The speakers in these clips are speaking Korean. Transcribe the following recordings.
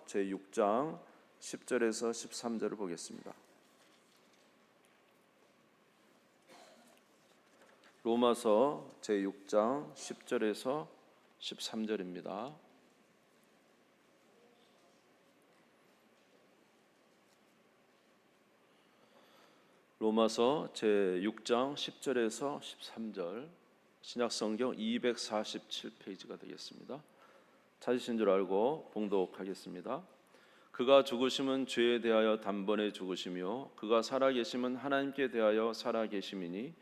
제6장 10절에서 13절을 보겠습니다. 로마서 제6장 10절에서 13절입니다. 로마서 제6장 10절에서 13절, 신약성경 247페이지가 되겠습니다. 찾으신 줄 알고 봉독하겠습니다. 그가 죽으심은 죄에 대하여 단번에 죽으시며 그가 살아계심은 하나님께 대하여 살아계심이니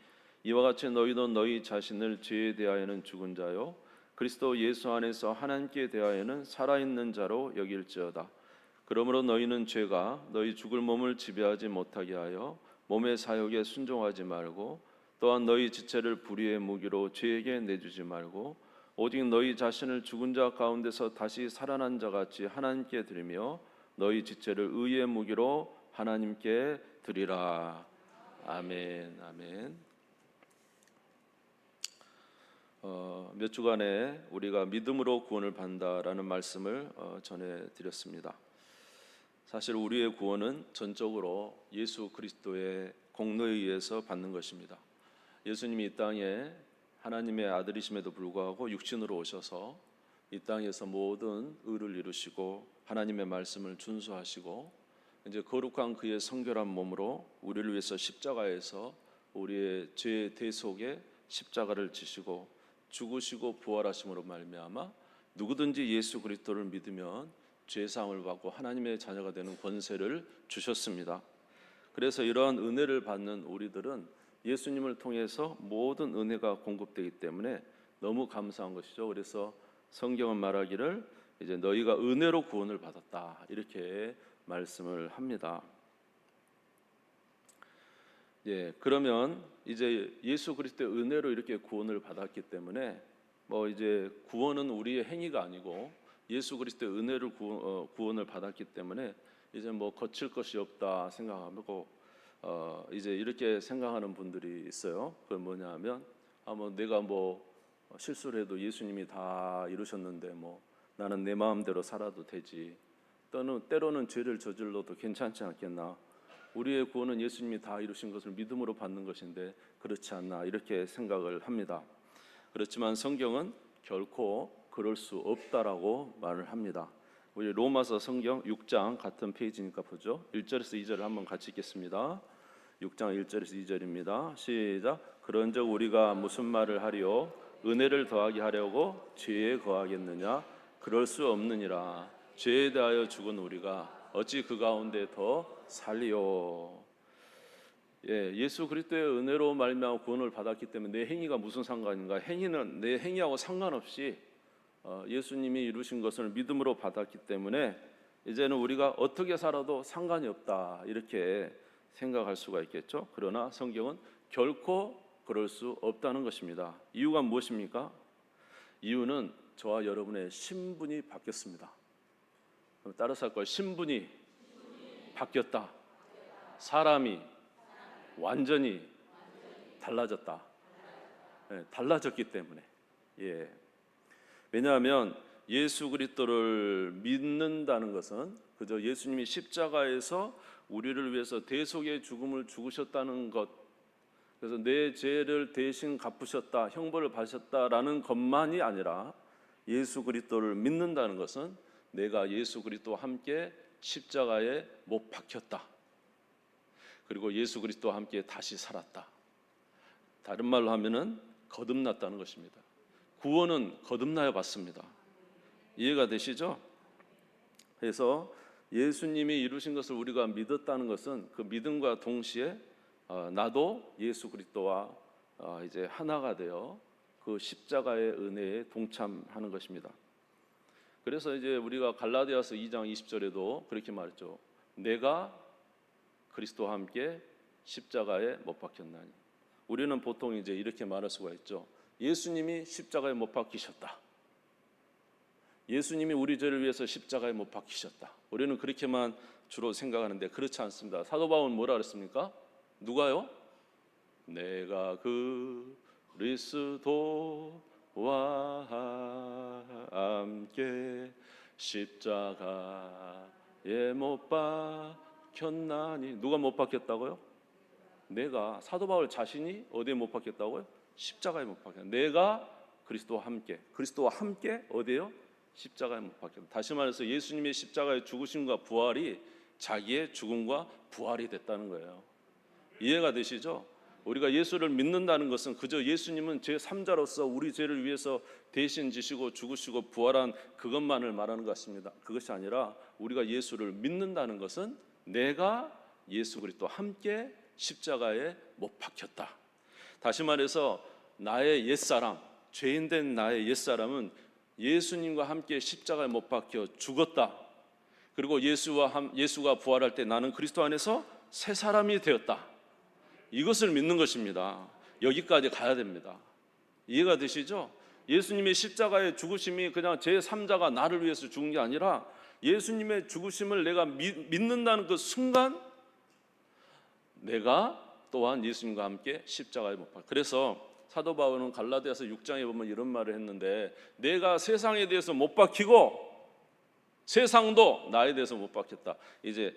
이와 같이 너희도 너희 자신을 죄에 대하여는 죽은 자요 그리스도 예수 안에서 하나님께 대하여는 살아있는 자로 여길지어다. 그러므로 너희는 죄가 너희 죽을 몸을 지배하지 못하게 하여 몸의 사욕에 순종하지 말고 또한 너희 지체를 불의의 무기로 죄에게 내주지 말고 오직 너희 자신을 죽은 자 가운데서 다시 살아난 자같이 하나님께 드리며 너희 지체를 의의 무기로 하나님께 드리라. 아멘. 아멘. 몇 주간에 우리가 믿음으로 구원을 받는다라는 말씀을 전해드렸습니다. 사실 우리의 구원은 전적으로 예수 그리스도의 공로에 의해서 받는 것입니다. 예수님이 이 땅에 하나님의 아들이심에도 불구하고 육신으로 오셔서 이 땅에서 모든 의를 이루시고 하나님의 말씀을 준수하시고 이제 거룩한 그의 성결한 몸으로 우리를 위해서 십자가에서 우리의 죄의 대속에 십자가를 지시고 죽으시고 부활하심으로 말미암아 누구든지 예수 그리스도를 믿으면 죄사함을 받고 하나님의 자녀가 되는 권세를 주셨습니다. 그래서 이러한 은혜를 받는 우리들은 예수님을 통해서 모든 은혜가 공급되기 때문에 너무 감사한 것이죠. 그래서 성경은 말하기를 이제 너희가 은혜로 구원을 받았다 이렇게 말씀을 합니다. 그러면 이제 예수 그리스도의 은혜로 이렇게 구원을 받았기 때문에 이제 구원은 우리의 행위가 아니고 예수 그리스도의 은혜를 구원을 받았기 때문에 이제 거칠 것이 없다 생각하고 이제 이렇게 생각하는 분들이 있어요. 그건 뭐냐면 내가 실수를 해도 예수님이 다 이루셨는데 나는 내 마음대로 살아도 되지. 때로는 죄를 저질러도 괜찮지 않겠나. 우리의 구원은 예수님이 다 이루신 것을 믿음으로 받는 것인데 그렇지 않나 이렇게 생각을 합니다. 그렇지만 성경은 결코 그럴 수 없다라고 말을 합니다. 우리 로마서 성경 6장 같은 페이지니까 보죠. 1절에서 2절을 한번 같이 읽겠습니다. 6장 1절에서 2절입니다. 시작. 그런즉 우리가 무슨 말을 하리요? 은혜를 더하게 하려고 죄에 거하겠느냐? 그럴 수 없느니라. 죄에 대하여 죽은 우리가 어찌 그 가운데 더 살리요? 예수 그리스도의 은혜로 말미암아 구원을 받았기 때문에 내 행위가 무슨 상관인가? 행위는 내 행위하고 상관없이 예수님이 이루신 것을 믿음으로 받았기 때문에 이제는 우리가 어떻게 살아도 상관이 없다 이렇게 생각할 수가 있겠죠. 그러나 성경은 결코 그럴 수 없다는 것입니다. 이유가 무엇입니까? 이유는 저와 여러분의 신분이 바뀌었습니다. 따라서 할 거예요. 신분이 바뀌었다. 사람이 완전히 달라졌다. 달라졌기 때문에. 왜냐하면 예수 그리스도를 믿는다는 것은 그저 예수님이 십자가에서 우리를 위해서 대속의 죽음을 죽으셨다는 것, 그래서 내 죄를 대신 갚으셨다, 형벌을 받으셨다라는 것만이 아니라 예수 그리스도를 믿는다는 것은 내가 예수 그리스도와 함께 십자가에 못 박혔다. 그리고 예수 그리스도와 함께 다시 살았다. 다른 말로 하면은 거듭났다는 것입니다. 구원은 거듭나야 받습니다. 이해가 되시죠? 그래서 예수님이 이루신 것을 우리가 믿었다는 것은 그 믿음과 동시에 나도 예수 그리스도와 이제 하나가 되어 그 십자가의 은혜에 동참하는 것입니다. 그래서 이제 우리가 갈라디아서 2장 20절에도 그렇게 말했죠. 내가 그리스도와 함께 십자가에 못 박혔나니. 우리는 보통 이제 이렇게 말할 수가 있죠. 예수님이 십자가에 못 박히셨다. 예수님이 우리 죄를 위해서 십자가에 못 박히셨다. 우리는 그렇게만 주로 생각하는데 그렇지 않습니다. 사도 바울은 뭐라 그랬습니까? 누가요? 내가 그리스도와 함께 십자가에 못 박혔나니. 누가 못 박혔다고요? 내가. 사도 바울 자신이 어디에 못 박혔다고요? 십자가에 못 박혔다. 내가 그리스도와 함께 어디에요? 십자가에 못 박혔다. 다시 말해서 예수님의 십자가의 죽으심과 부활이 자기의 죽음과 부활이 됐다는 거예요. 이해가 되시죠? 우리가 예수를 믿는다는 것은 그저 예수님은 제3자로서 우리 죄를 위해서 대신 지시고 죽으시고 부활한 그것만을 말하는 것 같습니다. 그것이 아니라 우리가 예수를 믿는다는 것은 내가 예수 그리스도와 함께 십자가에 못 박혔다. 다시 말해서 나의 옛사람, 죄인된 나의 옛사람은 예수님과 함께 십자가에 못 박혀 죽었다. 그리고 예수가 부활할 때 나는 그리스도 안에서 새 사람이 되었다. 이것을 믿는 것입니다. 여기까지 가야 됩니다. 이해가 되시죠? 예수님의 십자가의 죽으심이 그냥 제3자가 나를 위해서 죽은 게 아니라 예수님의 죽으심을 내가 믿는다는 그 순간 내가 또한 예수님과 함께 십자가에 못 박혀. 그래서 사도 바울은 갈라디아서 6장에 보면 이런 말을 했는데, 내가 세상에 대해서 못 박히고 세상도 나에 대해서 못 박혔다. 이제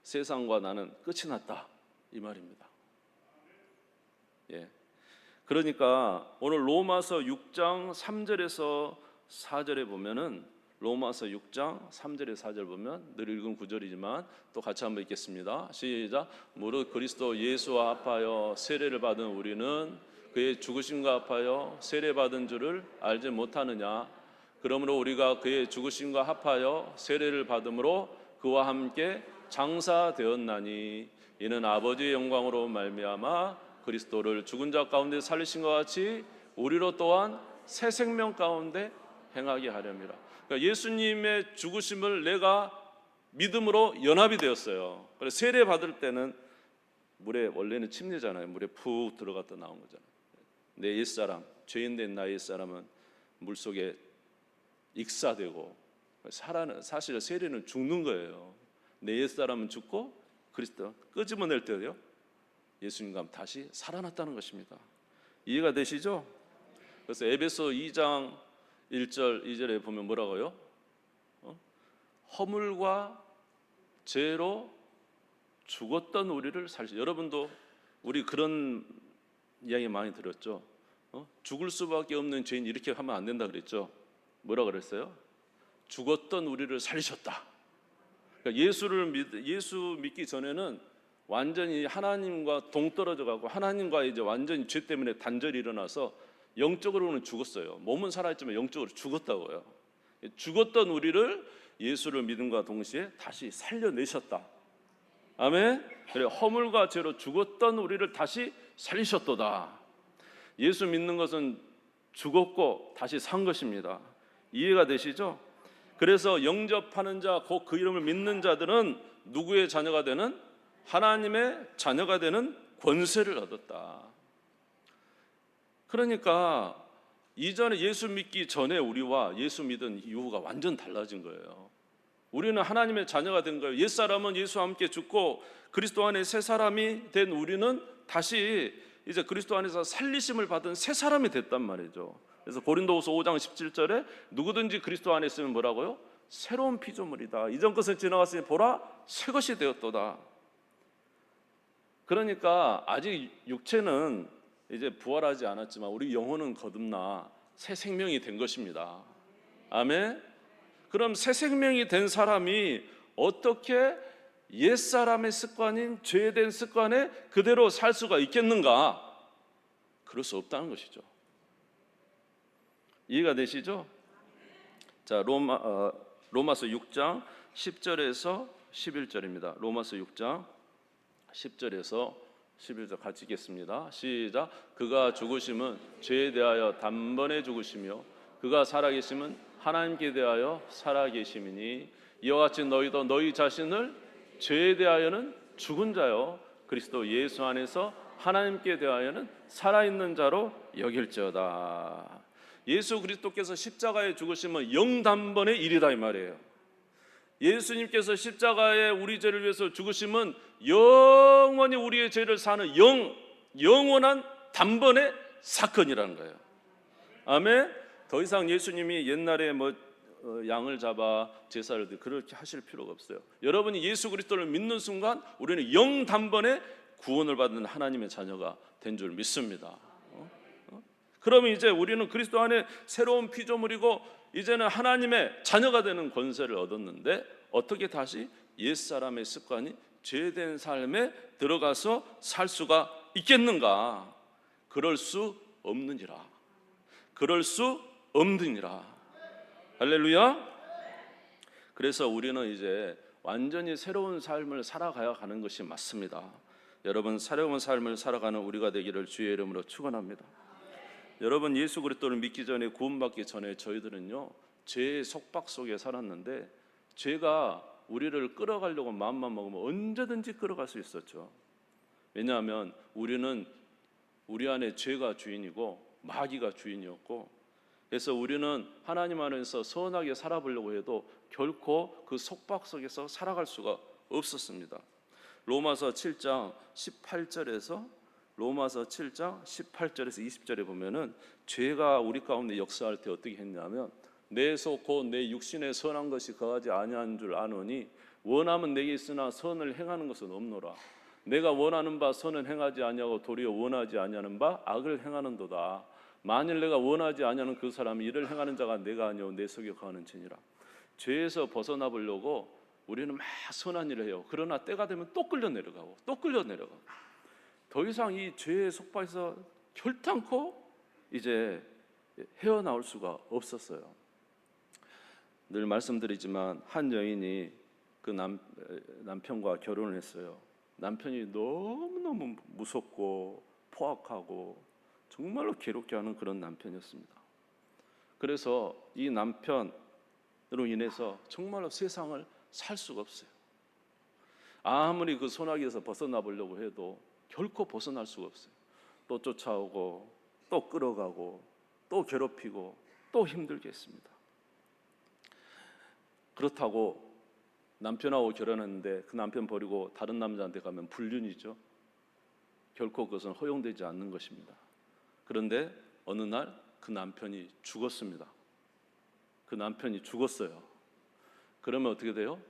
세상과 나는 끝이 났다, 이 말입니다. 예. 그러니까 오늘 로마서 6장 3절에서 4절에 보면은, 로마서 6장 3절에 4절 보면 늘 읽은 구절이지만 또 같이 한번 읽겠습니다. 시작. 무릇 그리스도 예수와 합하여 세례를 받은 우리는 그의 죽으심과 합하여 세례받은 줄을 알지 못하느냐. 그러므로 우리가 그의 죽으심과 합하여 세례를 받음으로 그와 함께 장사되었나니 이는 아버지의 영광으로 말미암아 그리스도를 죽은 자 가운데 살리신 것 같이 우리로 또한 새 생명 가운데 행하게 하렵니다. 그러니까 예수님의 죽으심을 내가 믿음으로 연합이 되었어요. 그래서 세례 받을 때는 물에, 원래는 침례잖아요. 물에 푹 들어갔다 나온 거잖아요. 내 옛사람, 죄인된 나의 옛사람은 물속에 익사되고 사실 세례는 죽는 거예요. 내 옛사람은 죽고 그리스도 끄집어낼 때요, 예수님과 다시 살아났다는 것입니다. 이해가 되시죠? 그래서 에베소 2장 1절 2절에 보면 뭐라고요? 허물과 죄로 죽었던 우리를 살리시. 여러분도 우리 그런 이야기 많이 들었죠? 죽을 수밖에 없는 죄인 이렇게 하면 안 된다 그랬죠? 뭐라 그랬어요? 죽었던 우리를 살리셨다. 그러니까 예수 믿기 전에는 완전히 하나님과 동떨어져 가고 하나님과 이제 완전히 죄 때문에 단절이 일어나서 영적으로는 죽었어요. 몸은 살아있지만 영적으로 죽었다고요. 죽었던 우리를 예수를 믿음과 동시에 다시 살려내셨다. 아멘. 그래, 허물과 죄로 죽었던 우리를 다시 살리셨도다. 예수 믿는 것은 죽었고 다시 산 것입니다. 이해가 되시죠? 그래서 영접하는 자, 곧 그 이름을 믿는 자들은 누구의 자녀가 되는? 하나님의 자녀가 되는 권세를 얻었다. 그러니까 이전에 예수 믿기 전에 우리와 예수 믿은 이후가 완전 달라진 거예요. 우리는 하나님의 자녀가 된 거예요. 옛사람은 예수와 함께 죽고 그리스도 안에 새 사람이 된 우리는 다시 이제 그리스도 안에서 살리심을 받은 새 사람이 됐단 말이죠. 그래서 고린도후서 5장 17절에 누구든지 그리스도 안에 있으면 뭐라고요? 새로운 피조물이다. 이전 것은 지나갔으니 보라 새 것이 되었도다. 그러니까 아직 육체는 이제 부활하지 않았지만 우리 영혼은 거듭나 새 생명이 된 것입니다. 아멘. 그럼 새 생명이 된 사람이 어떻게 옛사람의 습관인 죄된 습관에 그대로 살 수가 있겠는가? 그럴 수 없다는 것이죠. 이해가 되시죠? 자, 로마서 6장 10절에서 11절입니다. 로마서 6장 10절에서 11절 같이 읽겠습니다. 시작. 그가 죽으심은 죄에 대하여 단번에 죽으시며 그가 살아계심은 하나님께 대하여 살아계심이니 이와 같이 너희도 너희 자신을 죄에 대하여는 죽은 자요 그리스도 예수 안에서 하나님께 대하여는 살아있는 자로 여길지어다. 예수 그리스도께서 십자가에 죽으심은 영단번의 일이다 이 말이에요. 예수님께서 십자가에 우리 죄를 위해서 죽으심은 영원히 우리의 죄를 사는 영원한 단번의 사건이라는 거예요. 아멘. 더 이상 예수님이 옛날에 양을 잡아 제사를 드리고 그렇게 하실 필요가 없어요. 여러분이 예수 그리스도를 믿는 순간 우리는 영단번에 구원을 받는 하나님의 자녀가 된 줄 믿습니다. 그러면 이제 우리는 그리스도 안에 새로운 피조물이고 이제는 하나님의 자녀가 되는 권세를 얻었는데 어떻게 다시 옛사람의 습관이 죄된 삶에 들어가서 살 수가 있겠는가? 그럴 수 없느니라. 그럴 수 없느니라. 할렐루야. 그래서 우리는 이제 완전히 새로운 삶을 살아가야 하는 것이 맞습니다. 여러분, 새로운 삶을 살아가는 우리가 되기를 주의 이름으로 축원합니다. 여러분, 예수 그리스도를 믿기 전에, 구원받기 전에 저희들은요 죄의 속박 속에 살았는데 죄가 우리를 끌어가려고 마음만 먹으면 언제든지 끌어갈 수 있었죠. 왜냐하면 우리는 우리 안에 죄가 주인이고 마귀가 주인이었고, 그래서 우리는 하나님 안에서 선하게 살아보려고 해도 결코 그 속박 속에서 살아갈 수가 없었습니다. 로마서 7장 18절에서 20절에 보면은 죄가 우리 가운데 역사할 때 어떻게 했냐면 내 속 곧 내 육신에 선한 것이 거하지 아니한 줄 아노니 원함은 내게 있으나 선을 행하는 것은 없노라. 내가 원하는 바 선은 행하지 아니하고 도리어 원하지 아니하는 바 악을 행하는도다. 만일 내가 원하지 아니하는 그 사람이 이를 행하는 자가 내가 아니오 내 속에 거하는 죄니라. 죄에서 벗어나 보려고 우리는 막 선한 일을 해요. 그러나 때가 되면 또 끌려 내려가고 또 끌려 내려가고 더 이상 이 죄의 속박에서 결탄코 이제 헤어나올 수가 없었어요. 늘 말씀드리지만 한 여인이 그 남편과 결혼을 했어요. 남편이 너무너무 무섭고 포악하고 정말로 괴롭게 하는 그런 남편이었습니다. 그래서 이 남편으로 인해서 정말로 세상을 살 수가 없어요. 아무리 그 소나기에서 벗어나 보려고 해도 결코 벗어날 수가 없어요. 또 쫓아오고 또 끌어가고 또 괴롭히고 또 힘들게 했습니다. 그렇다고 남편하고 결혼했는데 그 남편 버리고 다른 남자한테 가면 불륜이죠. 결코 그것은 허용되지 않는 것입니다. 그런데 어느 날 그 남편이 죽었습니다. 그 남편이 죽었어요. 그러면 어떻게 돼요?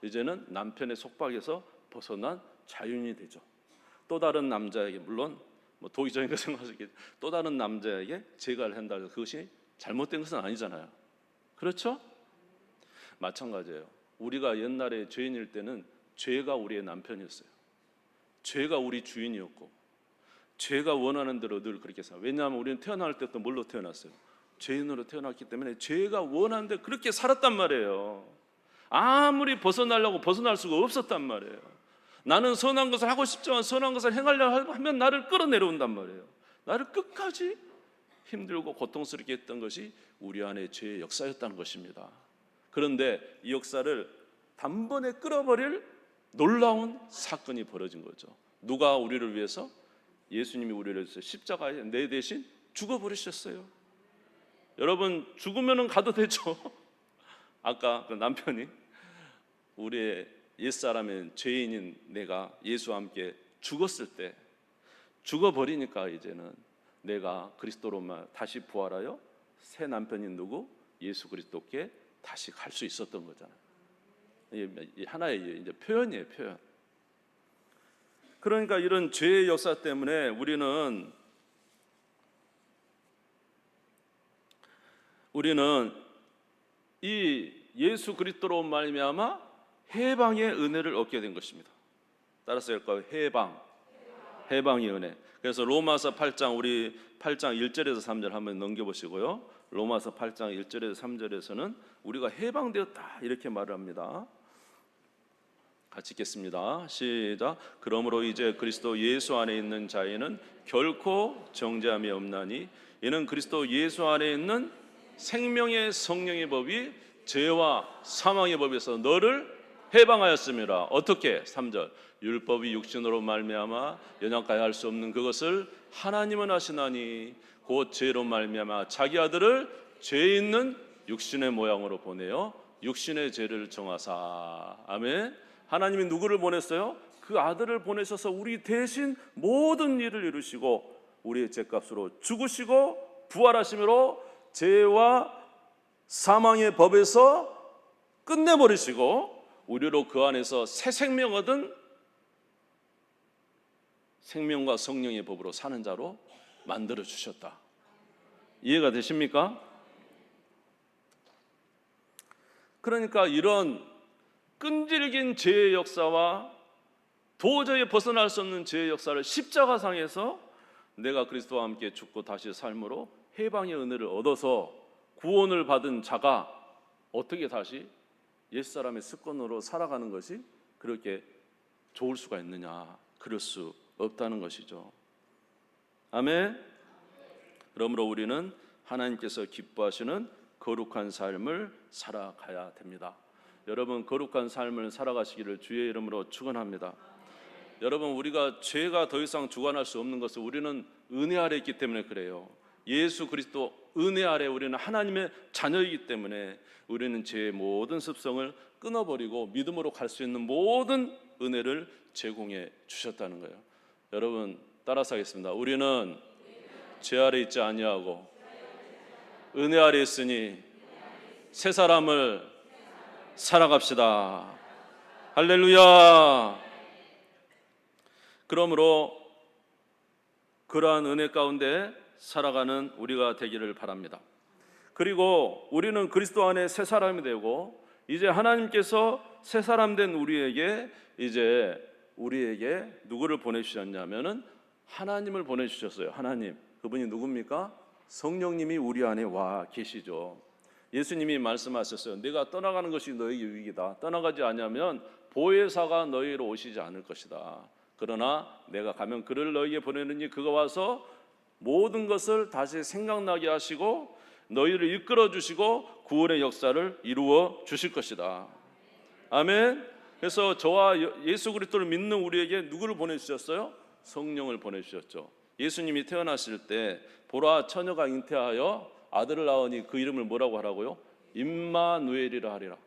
이제는 남편의 속박에서 벗어난 자유인이 되죠. 또 다른 남자에게, 물론 뭐 도의적인 거 생각하시겠지만 또 다른 남자에게 재가를 한다 해서 그것이 잘못된 것은 아니잖아요. 그렇죠? 마찬가지예요. 우리가 옛날에 죄인일 때는 죄가 우리의 남편이었어요. 죄가 우리 주인이었고 죄가 원하는 대로 늘 그렇게 살아요. 왜냐하면 우리는 태어날 때부터 뭘로 태어났어요? 죄인으로 태어났기 때문에 죄가 원하는 대로 그렇게 살았단 말이에요. 아무리 벗어나려고 벗어날 수가 없었단 말이에요. 나는 선한 것을 하고 싶지만 선한 것을 행하려고 하면 나를 끌어내려온단 말이에요. 나를 끝까지 힘들고 고통스럽게 했던 것이 우리 안에 죄의 역사였다는 것입니다. 그런데 이 역사를 단번에 끌어버릴 놀라운 사건이 벌어진 거죠. 누가 우리를 위해서? 예수님이 우리를 위해서 십자가에 내 대신 죽어버리셨어요. 여러분, 죽으면 가도 되죠. 아까 그 남편이 우리의 옛사람인 죄인인 내가 예수와 함께 죽었을 때 죽어버리니까 이제는 내가 그리스도로만 다시 부활하여 새 남편인 누구? 예수 그리스도께 다시 갈 수 있었던 거잖아요. 이게 하나의 이제 표현이에요, 표현. 그러니까 이런 죄의 역사 때문에 우리는 이 예수 그리스도로 말미암아 해방의 은혜를 얻게 된 것입니다. 따라서 할까요? 해방의 은혜. 그래서 로마서 8장 우리 8장 1절에서 3절 한번 넘겨보시고요. 로마서 8장 1절에서 3절에서는 우리가 해방되었다 이렇게 말을 합니다. 같이 읽겠습니다. 시작. 그러므로 이제 그리스도 예수 안에 있는 자에는 결코 정죄함이 없나니 이는 그리스도 예수 안에 있는 생명의 성령의 법이 죄와 사망의 법에서 너를 해방하였습니다. 어떻게? 3절. 율법이 육신으로 말미암아 연약하여 할 수 없는 그것을 하나님은 하시나니 곧 죄로 말미암아 자기 아들을 죄 있는 육신의 모양으로 보내어 육신의 죄를 정하사. 아멘. 하나님이 누구를 보냈어요? 그 아들을 보내셔서 우리 대신 모든 일을 이루시고 우리의 죄값으로 죽으시고 부활하심으로 죄와 사망의 법에서 끝내버리시고 우리로 그 안에서 새 생명 얻은 생명과 성령의 법으로 사는 자로 만들어 주셨다. 이해가 되십니까? 그러니까 이런 끈질긴 죄의 역사와 도저히 벗어날 수 없는 죄의 역사를 십자가상에서 내가 그리스도와 함께 죽고 다시 삶으로 해방의 은혜를 얻어서 구원을 받은 자가 어떻게 다시 옛사람의 습관으로 살아가는 것이 그렇게 좋을 수가 있느냐? 그럴 수 없다는 것이죠. 아멘. 그러므로 우리는 하나님께서 기뻐하시는 거룩한 삶을 살아가야 됩니다. 여러분, 거룩한 삶을 살아가시기를 주의 이름으로 축원합니다. 여러분, 우리가 죄가 더 이상 주관할 수 없는 것은 우리는 은혜 아래 있기 때문에 그래요. 예수 그리스도 은혜 아래 우리는 하나님의 자녀이기 때문에 우리는 죄의 모든 습성을 끊어버리고 믿음으로 갈 수 있는 모든 은혜를 제공해 주셨다는 거예요. 여러분, 따라서 하겠습니다. 우리는 죄 아래 있지 아니하고 은혜 아래 있으니 새 사람을 살아갑시다. 할렐루야. 그러므로 그러한 은혜 가운데 살아가는 우리가 되기를 바랍니다. 그리고 우리는 그리스도 안에 새 사람이 되고 이제 하나님께서 새 사람 된 우리에게 누구를 보내주셨냐면은 하나님을 보내주셨어요. 하나님, 그분이 누굽니까? 성령님이 우리 안에 와 계시죠. 예수님이 말씀하셨어요. 내가 떠나가는 것이 너에게 유익이다. 떠나가지 않으면 보혜사가 너희로 오시지 않을 것이다. 그러나 내가 가면 그를 너희에게 보내느니 그가 와서 모든 것을 다시 생각나게 하시고 너희를 이끌어 주시고 구원의 역사를 이루어 주실 것이다. 아멘. 그래서 저와 예수 그리스도를 믿는 우리에게 누구를 보내주셨어요? 성령을 보내주셨죠. 예수님이 태어나실 때 보라 처녀가 잉태하여 아들을 낳으니 그 이름을 뭐라고 하라고요? 임마누엘이라 하리라.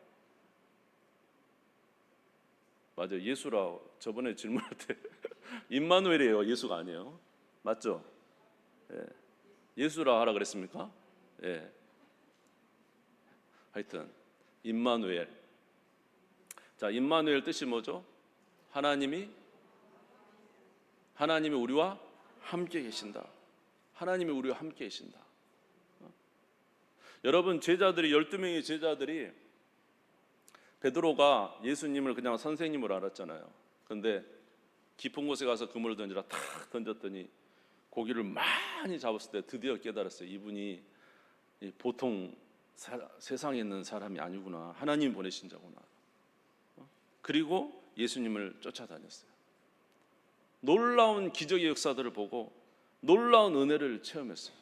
맞아요. 예수라 저번에 질문할 때 임마누엘이에요. 예수가 아니에요. 맞죠? 예. 예수라 하라 그랬습니까? 예. 하여튼 임마누엘. 자, 임마누엘 뜻이 뭐죠? 하나님이 우리와 함께 계신다. 하나님이 우리와 함께 계신다. 여러분, 제자들이 12명의 제자들이 베드로가 예수님을 그냥 선생님으로 알았잖아요. 그런데 깊은 곳에 가서 그물을 던지라 탁 던졌더니 고기를 많이 잡았을 때 드디어 깨달았어요. 이분이 보통 세상에 있는 사람이 아니구나. 하나님 보내신 자구나. 그리고 예수님을 쫓아다녔어요. 놀라운 기적의 역사들을 보고 놀라운 은혜를 체험했어요.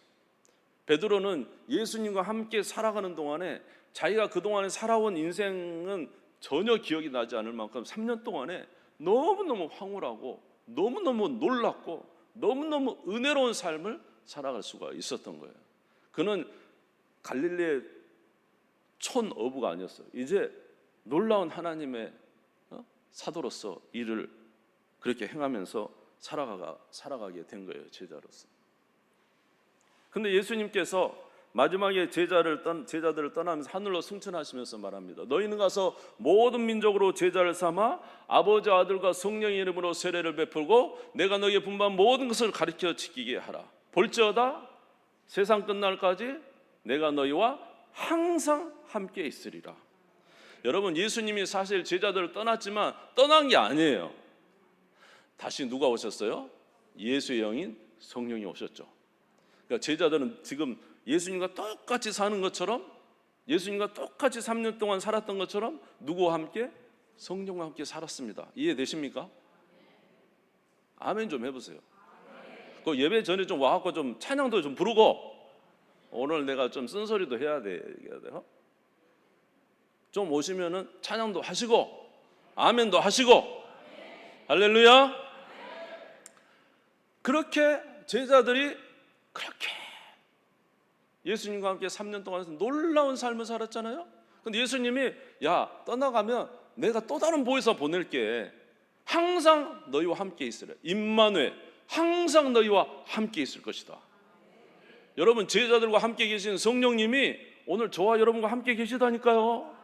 베드로는 예수님과 함께 살아가는 동안에 자기가 그동안에 살아온 인생은 전혀 기억이 나지 않을 만큼 3년 동안에 너무너무 황홀하고 너무너무 놀랍고 너무너무 은혜로운 삶을 살아갈 수가 있었던 거예요. 그는 갈릴리의 촌어부가 아니었어요. 이제 놀라운 하나님의 사도로서 일을 그렇게 행하면서 살아가게 된 거예요. 제자로서. 근데 예수님께서 마지막에 제자들을 떠나면서 하늘로 승천하시면서 말합니다. 너희는 가서 모든 민족으로 제자를 삼아 아버지 아들과 성령의 이름으로 세례를 베풀고 내가 너희에게 분부한 모든 것을 가르쳐 지키게 하라. 볼지어다 세상 끝날까지 내가 너희와 항상 함께 있으리라. 여러분, 예수님이 사실 제자들을 떠났지만 떠난 게 아니에요. 다시 누가 오셨어요? 예수의 영인 성령이 오셨죠. 그러니까 제자들은 지금 예수님과 똑같이 사는 것처럼, 예수님과 똑같이 3년 동안 살았던 것처럼 누구와 함께? 성령과 함께 살았습니다. 이해되십니까? 아멘 좀 해보세요. 그 예배 전에 좀 와갖고 좀 찬양도 좀 부르고, 오늘 내가 좀 쓴소리도 해야 돼요. 좀 오시면은 찬양도 하시고 아멘도 하시고. 할렐루야. 그렇게 제자들이 그렇게 예수님과 함께 3년 동안 놀라운 삶을 살았잖아요. 근데 예수님이 야, 떠나가면 내가 또 다른 보혜사 보낼게. 항상 너희와 함께 있으라. 임마누엘, 항상 너희와 함께 있을 것이다. 여러분, 제자들과 함께 계신 성령님이 오늘 저와 여러분과 함께 계시다니까요.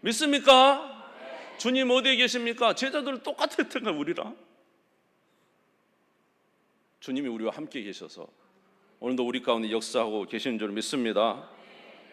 믿습니까? 주님 어디에 계십니까? 제자들은 똑같았던가 우리랑. 주님이 우리와 함께 계셔서 오늘도 우리 가운데 역사하고 계시는 줄 믿습니다.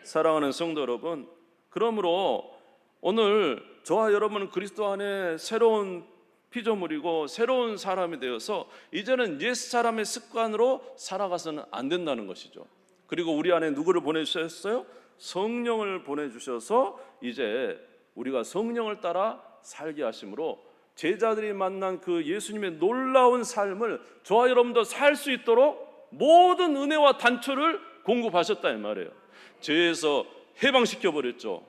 사랑하는 성도 여러분, 그러므로 오늘 저와 여러분은 그리스도 안에 새로운 피조물이고 새로운 사람이 되어서 이제는 옛사람의 습관으로 살아가서는 안 된다는 것이죠. 그리고 우리 안에 누구를 보내주셨어요? 성령을 보내주셔서 이제 우리가 성령을 따라 살게 하심으로 제자들이 만난 그 예수님의 놀라운 삶을 저와 여러분도 살 수 있도록 모든 은혜와 단초를 공급하셨다 이 말이에요. 죄에서 해방시켜버렸죠.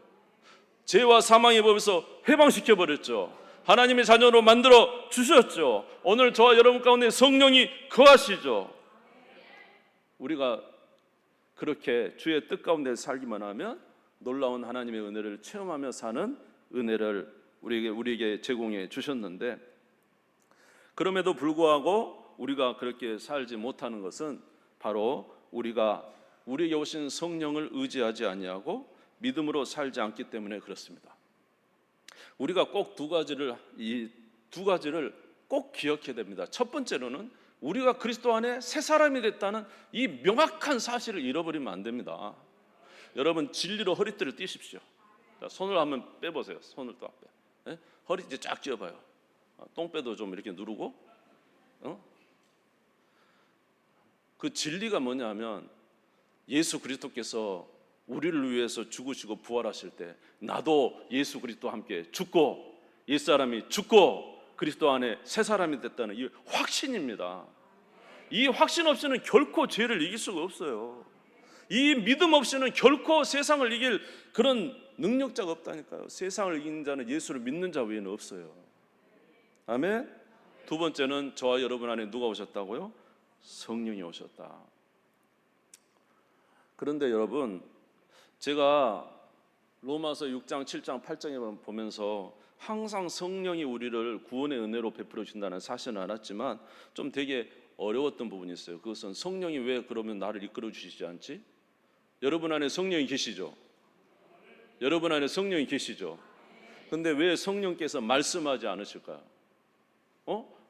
죄와 사망의 법에서 해방시켜버렸죠. 하나님의 자녀로 만들어 주셨죠. 오늘 저와 여러분 가운데 성령이 거하시죠. 우리가 그렇게 주의 뜻 가운데 살기만 하면 놀라운 하나님의 은혜를 체험하며 사는 은혜를 우리에게 제공해 주셨는데, 그럼에도 불구하고 우리가 그렇게 살지 못하는 것은 바로 우리에게 오신 성령을 의지하지 아니하고 믿음으로 살지 않기 때문에 그렇습니다. 우리가 꼭 이 두 가지를 꼭 기억해야 됩니다. 첫 번째로는 우리가 그리스도 안에 새 사람이 됐다는 이 명확한 사실을 잃어버리면 안 됩니다. 여러분, 진리로 허리띠를 띠십시오. 자, 손을 한번 빼보세요. 손을 또 앞에. 네? 허리띠 쫙 쥐어봐요. 똥배도 좀 이렇게 누르고. 그 진리가 뭐냐면 예수 그리스도께서 우리를 위해서 죽으시고 부활하실 때 나도 예수 그리스도와 함께 죽고 옛사람이 죽고 그리스도 안에 새 사람이 됐다는 이 확신입니다. 이 확신 없이는 결코 죄를 이길 수가 없어요. 이 믿음 없이는 결코 세상을 이길 그런 능력자가 없다니까요. 세상을 이기는 자는 예수를 믿는 자 외에는 없어요. 아멘. 두 번째는 저와 여러분 안에 누가 오셨다고요? 성령이 오셨다. 그런데 여러분, 제가 로마서 6장, 7장, 8장에 보면서 항상 성령이 우리를 구원의 은혜로 베풀어 주신다는 사실은 알았지만 좀 되게 어려웠던 부분이 있어요. 그것은 성령이 왜 그러면 나를 이끌어 주시지 않지? 여러분 안에 성령이 계시죠? 여러분 안에 성령이 계시죠? 근데 왜 성령께서 말씀하지 않으실까요?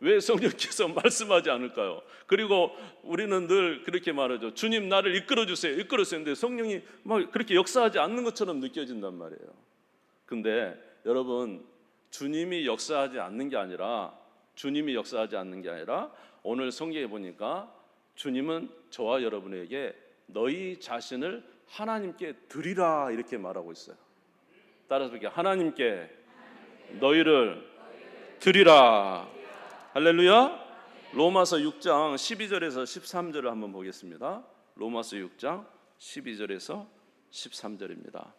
왜 성령께서 말씀하지 않을까요? 그리고 우리는 늘 그렇게 말하죠. 주님 나를 이끌어 주세요. 이끌어 주세요. 근데 성령이 막 그렇게 역사하지 않는 것처럼 느껴진단 말이에요. 근데 여러분, 주님이 역사하지 않는 게 아니라 오늘 성경에 보니까 주님은 저와 여러분에게 너희 자신을 하나님께 드리라 이렇게 말하고 있어요. 따라서 이렇게 하나님께 너희를 드리라. 할렐루야. 로마서 6장 12절에서 13절을 한번 보겠습니다. 로마서 6장 12절에서 13절입니다.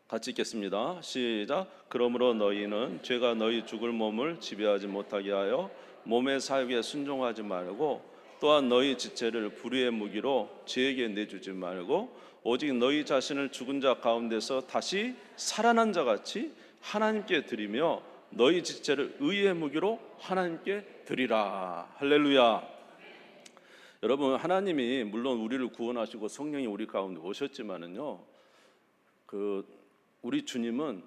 같이 읽겠습니다. 시작. 그러므로 너희는 죄가 너희 죽을 몸을 지배하지 못하게 하여 몸의 사욕에 순종하지 말고, 또한 너희 지체를 불의의 무기로 죄에게 내주지 말고 오직 너희 자신을 죽은 자 가운데서 다시 살아난 자 같이 하나님께 드리며 너희 지체를 의의 무기로 하나님께 드리라. 할렐루야. 여러분, 하나님이 물론 우리를 구원하시고 성령이 우리 가운데 오셨지만은요, 우리 주님은,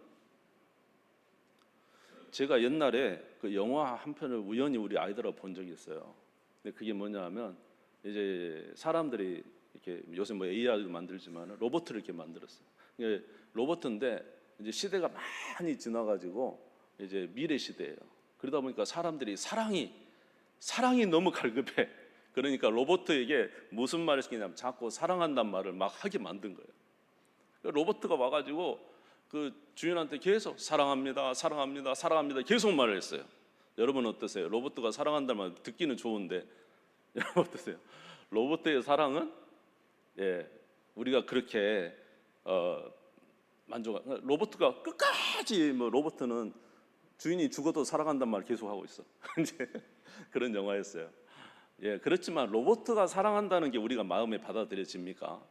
제가 옛날에 그 영화 한 편을 우연히 우리 아이들하고 본 적이 있어요. 근데 그게 뭐냐면 이제 사람들이 이렇게 요새 뭐 AI도 만들지만 로봇을 이렇게 만들었어요. 이게 로봇인데 이제 시대가 많이 지나가지고 이제 미래 시대예요. 그러다 보니까 사람들이 사랑이 너무 갈급해. 그러니까 로봇에게 무슨 말을 시키냐면 자꾸 사랑한다는 말을 막 하게 만든 거예요. 로봇가 와가지고 그 주인한테 계속 사랑합니다, 사랑합니다, 사랑합니다 계속 말을 했어요. 여러분 어떠세요? 로봇가 사랑한다는 말 듣기는 좋은데 여러분 어떠세요? 로봇의 사랑은 우리가 그렇게 로봇가 끝까지 로봇은 주인이 죽어도 사랑한다는 말 계속 하고 있어. 이제 그런 영화였어요. 그렇지만 로봇가 사랑한다는 게 우리가 마음에 받아들여집니까?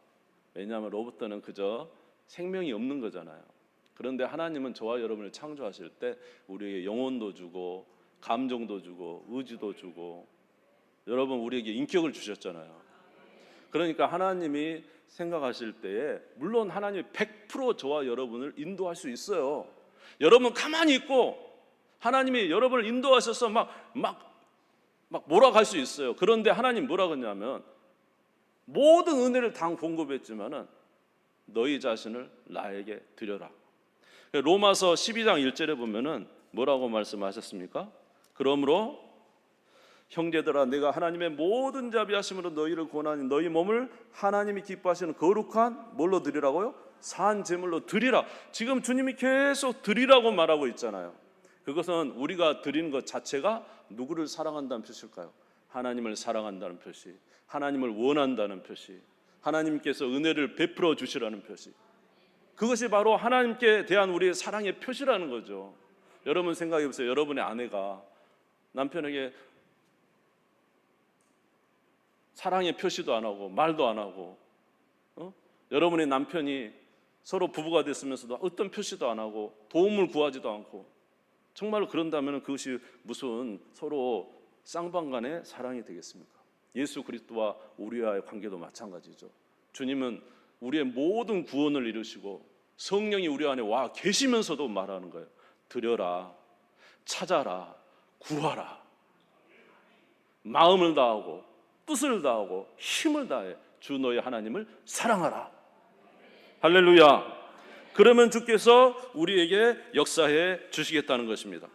왜냐하면 로봇은 그저 생명이 없는 거잖아요. 그런데 하나님은 저와 여러분을 창조하실 때 우리에게 영혼도 주고 감정도 주고 의지도 주고, 여러분 우리에게 인격을 주셨잖아요. 그러니까 하나님이 생각하실 때에 물론 하나님이 100% 저와 여러분을 인도할 수 있어요. 여러분 가만히 있고 하나님이 여러분을 인도하셔서 막 몰아갈 수 있어요. 그런데 하나님 뭐라 그러냐면 모든 은혜를 다 공급했지만은 너희 자신을 나에게 드려라. 로마서 12장 1절에 보면은 뭐라고 말씀하셨습니까? 그러므로 형제들아 내가 하나님의 모든 자비하심으로 너희를 권하니 너희 몸을 하나님이 기뻐하시는 거룩한 뭘로 드리라고요? 산 제물로 드리라. 지금 주님이 계속 드리라고 말하고 있잖아요. 그것은 우리가 드리는 것 자체가 누구를 사랑한다는 표시일까요? 하나님을 사랑한다는 표시, 하나님을 원한다는 표시, 하나님께서 은혜를 베풀어 주시라는 표시. 그것이 바로 하나님께 대한 우리의 사랑의 표시라는 거죠. 여러분 생각해 보세요. 여러분의 아내가 남편에게 사랑의 표시도 안 하고 말도 안 하고, 여러분의 남편이 서로 부부가 됐으면서도 어떤 표시도 안 하고 도움을 구하지도 않고, 정말 그런다면 그것이 무슨 서로 쌍방간의 사랑이 되겠습니까? 예수 그리스도와 우리와의 관계도 마찬가지죠. 주님은 우리의 모든 구원을 이루시고 성령이 우리 안에 와 계시면서도 말하는 거예요. 드려라, 찾아라, 구하라. 마음을 다하고 뜻을 다하고 힘을 다해 주 너의 하나님을 사랑하라. 할렐루야. 그러면 주께서 우리에게 역사해 주시겠다는 것입니다.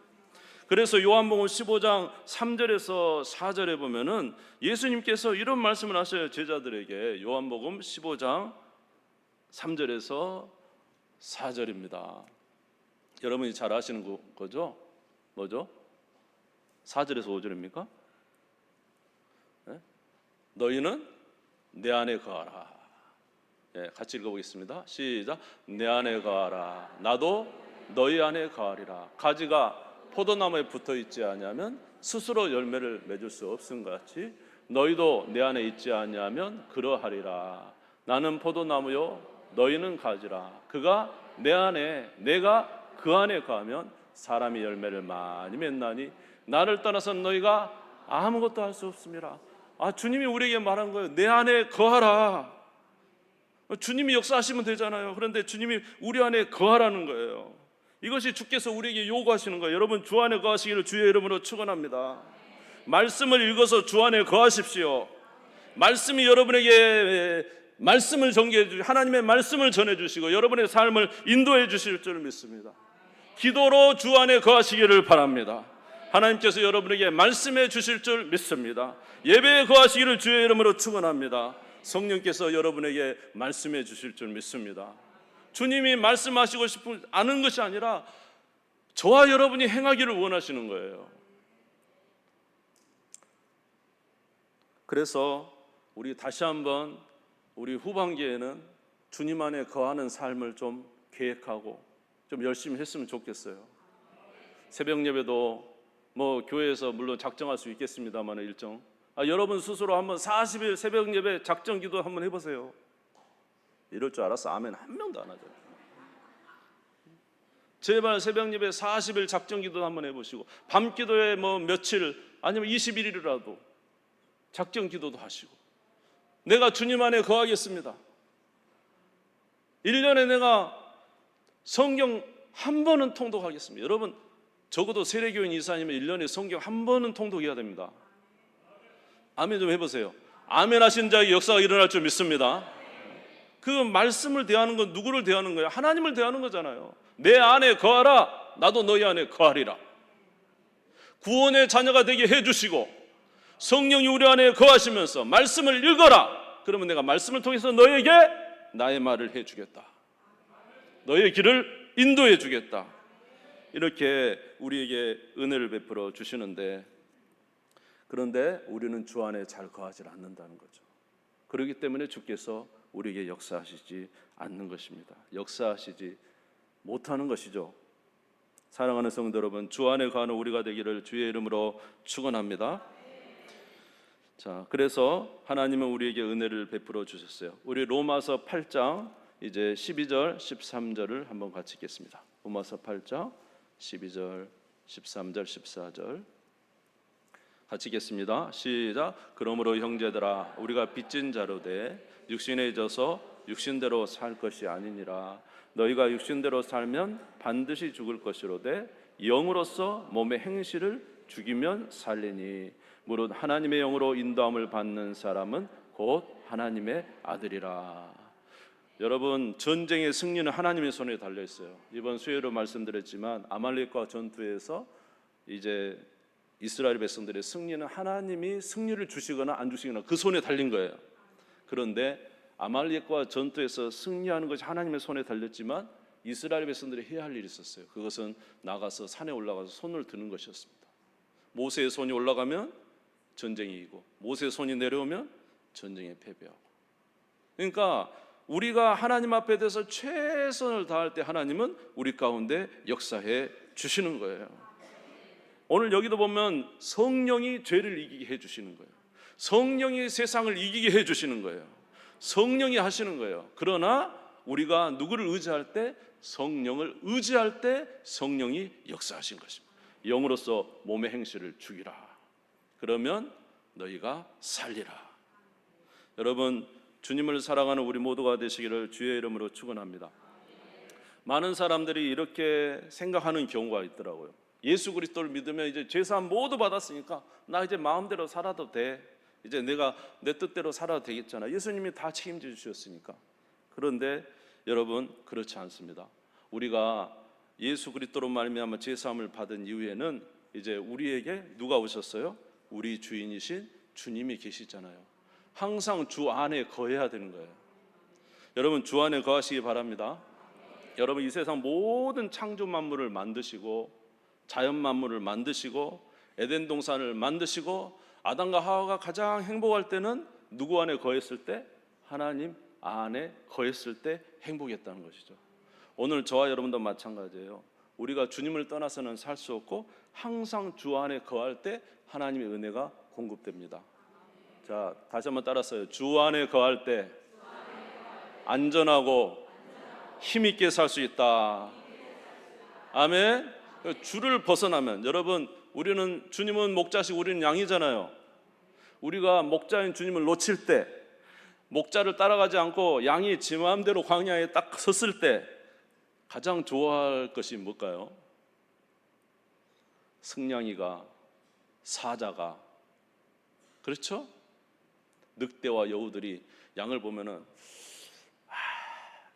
그래서 요한복음 15장 3절에서 4절에 보면은 예수님께서 이런 말씀을 하셔요. 제자들에게. 요한복음 15장 3절에서 4절입니다. 여러분이 잘 아시는 거죠? 뭐죠? 4절에서 5절입니까? 네? 너희는 내 안에 거하라. 네, 같이 읽어보겠습니다. 시작. 내 안에 거하라. 나도 너희 안에 거하리라. 가지가 포도나무에 붙어 있지 아니하면 스스로 열매를 맺을 수 없음 같이 너희도 내 안에 있지 아니하면 그러하리라. 나는 포도나무요 너희는 가지라. 그가 내 안에 내가 그 안에 거하면 사람이 열매를 많이 맺나니 나를 떠나서는 너희가 아무것도 할 수 없습니다. 주님이 우리에게 말한 거예요. 내 안에 거하라. 주님이 역사하시면 되잖아요. 그런데 주님이 우리 안에 거하라는 거예요. 이것이 주께서 우리에게 요구하시는 거예요. 여러분 주 안에 거하시기를 주의 이름으로 축원합니다. 말씀을 읽어서 주 안에 거하십시오. 말씀이 여러분에게 말씀을 전개해 주시고 하나님의 말씀을 전해 주시고 여러분의 삶을 인도해 주실 줄 믿습니다. 기도로 주 안에 거하시기를 바랍니다. 하나님께서 여러분에게 말씀해 주실 줄 믿습니다. 예배에 거하시기를 주의 이름으로 축원합니다. 성령께서 여러분에게 말씀해 주실 줄 믿습니다. 주님이 말씀하시고 싶은 아는 것이 아니라 저와 여러분이 행하기를 원하시는 거예요. 그래서 우리 다시 한번 우리 후반기에는 주님 안에 거하는 삶을 좀 계획하고 좀 열심히 했으면 좋겠어요. 새벽 예배도 교회에서 물론 작정할 수 있겠습니다만 일정 여러분 스스로 한번 40일 새벽 예배 작정 기도 한번 해보세요. 이럴 줄 알았어. 아멘 한 명도 안 하죠. 제발 새벽 예배 40일 작정 기도 한번 해보시고 밤 기도에 며칠 아니면 21일이라도 작정 기도도 하시고 내가 주님 안에 거하겠습니다. 1년에 내가 성경 한 번은 통독하겠습니다. 여러분 적어도 세례교인 이사님은 1년에 성경 한 번은 통독해야 됩니다. 아멘 좀 해보세요. 아멘 하신 자에게 역사가 일어날 줄 믿습니다. 그 말씀을 대하는 건 누구를 대하는 거예요? 하나님을 대하는 거잖아요. 내 안에 거하라. 나도 너희 안에 거하리라. 구원의 자녀가 되게 해주시고 성령이 우리 안에 거하시면서 말씀을 읽어라. 그러면 내가 말씀을 통해서 너에게 나의 말을 해주겠다. 너의 길을 인도해 주겠다. 이렇게 우리에게 은혜를 베풀어 주시는데 그런데 우리는 주 안에 잘 거하지 않는다는 거죠. 그렇기 때문에 주께서 우리에게 역사하시지 않는 것입니다. 역사하시지 못하는 것이죠. 사랑하는 성도 여러분, 주 안에 거하는 우리가 되기를 주의 이름으로 축원합니다. 자, 그래서 하나님은 우리에게 은혜를 베풀어 주셨어요. 우리 로마서 8장 이제 12절, 13절을 한번 같이 읽겠습니다. 로마서 8장 12절, 13절, 14절 같이 읽겠습니다. 시작. 그러므로 형제들아 우리가 빚진 자로 돼 육신에 져서 육신대로 살 것이 아니니라. 너희가 육신대로 살면 반드시 죽을 것이로되 영으로서 몸의 행실을 죽이면 살리니 무릇 하나님의 영으로 인도함을 받는 사람은 곧 하나님의 아들이라. 여러분, 전쟁의 승리는 하나님의 손에 달려 있어요. 이번 수요일로 말씀드렸지만 아말렉과 전투에서 이제 이스라엘 백성들의 승리는 하나님이 승리를 주시거나 안 주시거나 그 손에 달린 거예요. 그런데 아말렉과 전투에서 승리하는 것이 하나님의 손에 달렸지만 이스라엘 백성들이 해야 할 일이 있었어요. 그것은 나가서 산에 올라가서 손을 드는 것이었습니다. 모세의 손이 올라가면 전쟁이 이기고 모세의 손이 내려오면 전쟁에 패배하고. 그러니까 우리가 하나님 앞에 대해서 최선을 다할 때 하나님은 우리 가운데 역사해 주시는 거예요. 오늘 여기도 보면 성령이 죄를 이기게 해 주시는 거예요. 성령이 세상을 이기게 해 주시는 거예요. 성령이 하시는 거예요. 그러나 우리가 누구를 의지할 때, 성령을 의지할 때 성령이 역사하신 것입니다. 영으로서 몸의 행실을 죽이라. 그러면 너희가 살리라. 여러분, 주님을 사랑하는 우리 모두가 되시기를 주의 이름으로 축원합니다. 많은 사람들이 이렇게 생각하는 경우가 있더라고요. 예수 그리스도를 믿으면 이제 죄사함 모두 받았으니까 나 이제 마음대로 살아도 돼. 이제 내가 내 뜻대로 살아도 되겠잖아. 예수님이 다 책임져 주셨으니까. 그런데 여러분, 그렇지 않습니다. 우리가 예수 그리스도로 말미암아 죄사함을 받은 이후에는 이제 우리에게 누가 오셨어요? 우리 주인이신 주님이 계시잖아요. 항상 주 안에 거해야 되는 거예요. 여러분, 주 안에 거하시기 바랍니다. 여러분, 이 세상 모든 창조 만물을 만드시고 자연 만물을 만드시고 에덴 동산을 만드시고 아담과 하와가 가장 행복할 때는 누구 안에 거했을 때? 하나님 안에 거했을 때 행복했다는 것이죠. 오늘 저와 여러분도 마찬가지예요. 우리가 주님을 떠나서는 살 수 없고 항상 주 안에 거할 때 하나님의 은혜가 공급됩니다. 자, 다시 한번 따라서요. 주 안에 거할 때 안전하고 힘있게 살 수 있다. 아멘. 주를 벗어나면, 여러분, 우리는 주님은 목자시고 우리는 양이잖아요. 우리가 목자인 주님을 놓칠 때, 목자를 따라가지 않고 양이 지 마음대로 광야에 딱 섰을 때 가장 좋아할 것이 뭘까요? 승냥이가, 사자가, 그렇죠? 늑대와 여우들이 양을 보면은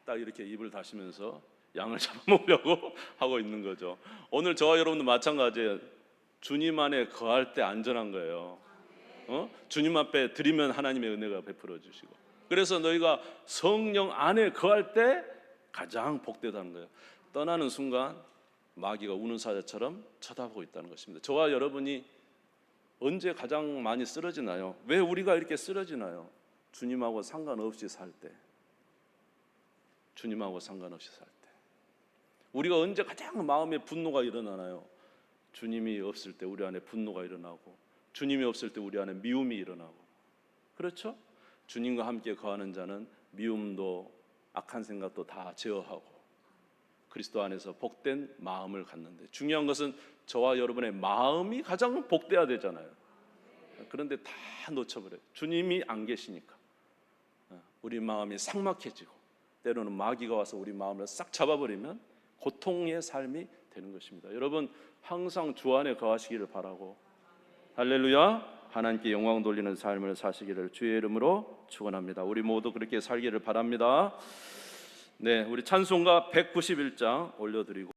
딱 이렇게 입을 다시면서 양을 잡아먹으려고 하고 있는 거죠. 오늘 저와 여러분도 마찬가지예요. 주님 안에 거할 때 안전한 거예요. 주님 앞에 드리면 하나님의 은혜가 베풀어 주시고. 그래서 너희가 성령 안에 거할 때 가장 복되다는 거예요. 떠나는 순간 마귀가 우는 사자처럼 쳐다보고 있다는 것입니다. 저와 여러분이 언제 가장 많이 쓰러지나요? 왜 우리가 이렇게 쓰러지나요? 주님하고 상관없이 살 때. 주님하고 상관없이 살 때. 우리가 언제 가장 마음에 분노가 일어나나요? 주님이 없을 때 우리 안에 분노가 일어나고, 주님이 없을 때 우리 안에 미움이 일어나고. 그렇죠? 주님과 함께 거하는 자는 미움도 악한 생각도 다 제어하고 그리스도 안에서 복된 마음을 갖는데, 중요한 것은 저와 여러분의 마음이 가장 복돼야 되잖아요. 그런데 다 놓쳐버려요. 주님이 안 계시니까 우리 마음이 삭막해지고, 때로는 마귀가 와서 우리 마음을 싹 잡아버리면 고통의 삶이 되는 것입니다. 여러분, 항상 주 안에 거하시기를 바라고, 할렐루야, 하나님께 영광 돌리는 삶을 사시기를 주의 이름으로 축원합니다. 우리 모두 그렇게 살기를 바랍니다. 네, 우리 찬송가 191장 올려드리고